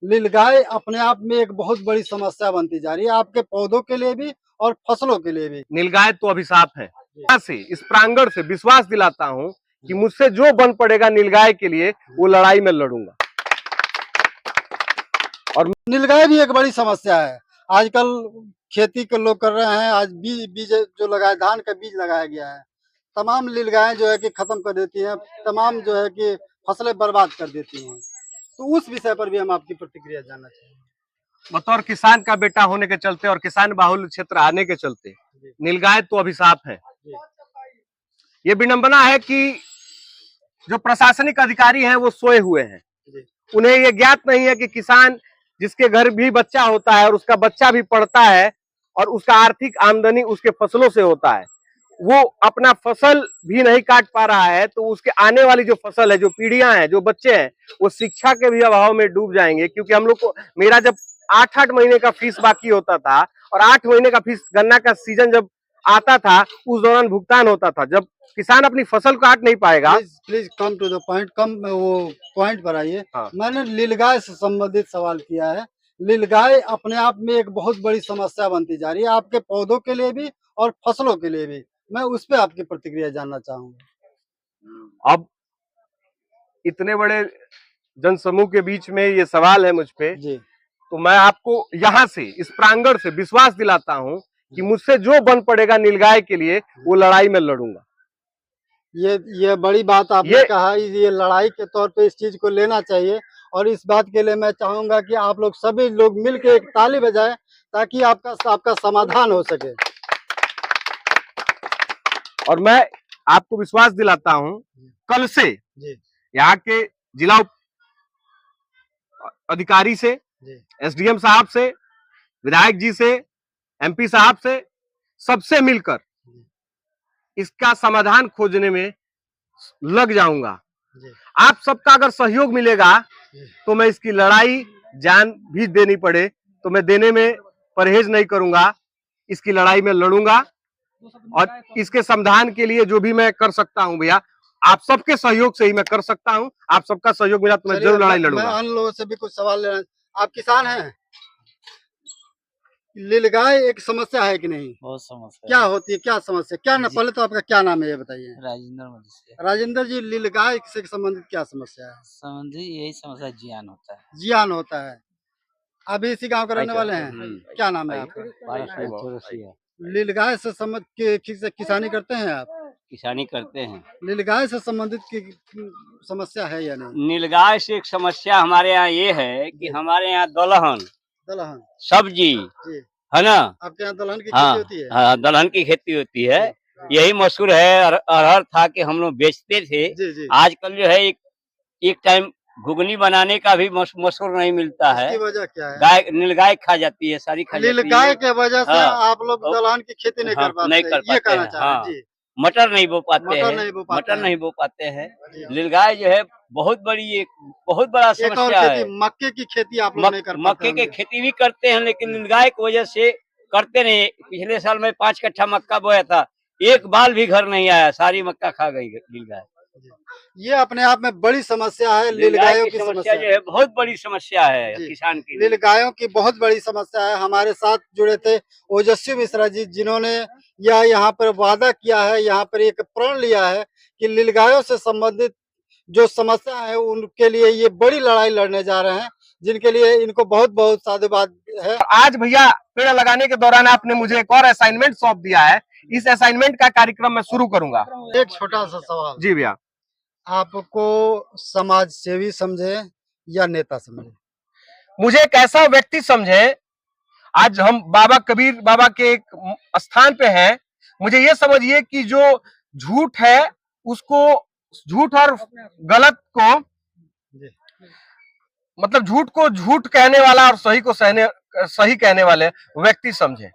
नीलगाय अपने आप में एक बहुत बड़ी समस्या बनती जा रही है, आपके पौधों के लिए भी और फसलों के लिए भी। नीलगाय तो अभिशाप है। से इस प्रांगण से विश्वास दिलाता हूं कि मुझसे जो बन पड़ेगा नीलगाय के लिए, वो लड़ाई में लड़ूंगा। और नीलगाय भी एक बड़ी समस्या है। आजकल खेती के लोग कर रहे हैं, आज बीज जो लगाया, धान का बीज लगाया गया है, तमाम नीलगायें जो है कि खत्म कर देती हैं, तमाम जो है कि फसलें बर्बाद कर देती हैं। तो उस विषय पर भी हम आपकी प्रतिक्रिया जानना चाहेंगे। बतौर किसान का बेटा होने के चलते और किसान बाहुल्य क्षेत्र आने के चलते नीलगाय तो अभिशाप है। ये विडंबना है कि जो प्रशासनिक अधिकारी हैं वो सोए हुए हैं। उन्हें ये ज्ञात नहीं है कि किसान जिसके घर भी बच्चा होता है और उसका बच्चा भी पढ़ता है और उसका आर्थिक आमदनी उसके फसलों से होता है, वो अपना फसल भी नहीं काट पा रहा है, तो उसके आने वाली जो फसल है, जो पीढ़ियां हैं, जो बच्चे हैं, वो शिक्षा के भी अभाव में डूब जाएंगे। क्योंकि हम लोग को, मेरा जब 8-8 महीने का फीस बाकी होता था और 8 महीने का फीस, गन्ना का सीजन जब आता था, उस दौरान भुगतान होता था। जब किसान अपनी फसल काट नहीं पाएगा। Please come to the point, वो पॉइंट पर आइए। हाँ। मैंने नीलगाय से संबंधित सवाल किया है। नीलगाय अपने आप में एक बहुत बड़ी समस्या बनती जा रही है, आपके पौधों के लिए भी और फसलों के लिए भी। मैं उस पर आपकी प्रतिक्रिया जानना चाहूंगा। अब इतने बड़े जनसमूह के बीच में ये सवाल है मुझ पे जी, तो मैं आपको यहाँ से, इस प्रांगण से विश्वास दिलाता हूँ कि मुझसे जो बन पड़ेगा नीलगाय के लिए, वो लड़ाई में लड़ूंगा। ये बड़ी बात आपने कहा। ये लड़ाई के तौर पे इस चीज को लेना चाहिए, और इस बात के लिए मैं चाहूंगा कि आप लोग सभी लोग मिलकर एक ताली बजाएं, ताकि आपका समाधान हो सके। और मैं आपको विश्वास दिलाता हूं, कल से यहाँ के जिला अधिकारी से, एसडीएम साहब से, विधायक जी से, एमपी साहब से, सबसे मिलकर इसका समाधान खोजने में लग जाऊंगा। आप सबका अगर सहयोग मिलेगा तो मैं इसकी लड़ाई, जान भी देनी पड़े तो मैं देने में परहेज नहीं करूंगा। इसकी लड़ाई में लड़ूंगा और इसके समाधान के लिए जो भी मैं कर सकता हूं भैया, आप सबके सहयोग से ही मैं कर सकता हूं। आप सबका सहयोग मिला तो मैं जरूर लड़ाई लड़ूंगा। मैं अन्य लोगों से भी कुछ सवाल लेना। आप किसान हैं? नीलगाय एक समस्या है कि नहीं? बहुत समस्या। क्या होती है, क्या समस्या, क्या ना? पहले तो आपका क्या नाम है ये बताइए। राजेंद्र जी, नीलगाय से संबंधित क्या समस्या है? संबंधित यही समस्या, जियान होता है। जियान होता है। अभी इसी गांव के रहने वाले हैं? क्या नाम है आपका? नीलगाय से संबंधित किसानी करते हैं आप? किसानी करते हैं। नीलगाय से संबंधित समस्या है या नहीं? नीलगाय से एक समस्या हमारे यहाँ ये है कि हमारे यहाँ दलहन सब्जी है ना। आपके यहाँ दलहन की खेती होती है? हाँ, दलहन की खेती होती है। यही मशहूर है। अरहर था कि हम लोग बेचते थे। आजकल जो है एक टाइम घुगनी बनाने का भी मशहूर नहीं मिलता है। इसकी वजह क्या है? गाय, नीलगाय खा जाती है, सारी खा जाती है। नीलगाय के वजह से आप लोग दलहन की खेती नहीं कर पाते हैं। मटर नहीं बो पाते हैं। नीलगाय जो है बहुत बड़ा समस्या है। मक्के की खेती आप लोग नहीं कर पाते? मक्के की खेती भी करते हैं, लेकिन नीलगाय की वजह से करते नहीं। पिछले साल में 5 कट्ठा मक्का बोया था, एक बाल भी घर नहीं आया, सारी मक्का खा गई नीलगाय। ये अपने आप में बड़ी समस्या है। नीलगायों की समस्या जो है बहुत बड़ी समस्या है किसान की। नीलगायों की बहुत बड़ी समस्या है। हमारे साथ जुड़े थे ओजस्वी मिश्रा जी, जिन्होंने यहाँ पर वादा किया है, यहाँ पर एक प्रण लिया है कि नीलगायों से संबंधित जो समस्या है उनके लिए ये बड़ी लड़ाई लड़ने जा रहे हैं, जिनके लिए इनको बहुत बहुत साधुवाद है। आज भैया पेड़ लगाने के दौरान आपने मुझे एक और असाइनमेंट सौंप दिया है। इस असाइनमेंट का कार्यक्रम मैं शुरू करूंगा। एक छोटा सा सवाल। जी भैया। आपको समाज सेवी समझे या नेता समझे? मुझे एक ऐसा व्यक्ति समझे। आज हम बाबा कबीर बाबा के एक स्थान पे हैं। मुझे ये समझिए कि जो झूठ है उसको, झूठ और गलत को, मतलब झूठ को झूठ कहने वाला और सही को सही कहने वाले व्यक्ति समझे।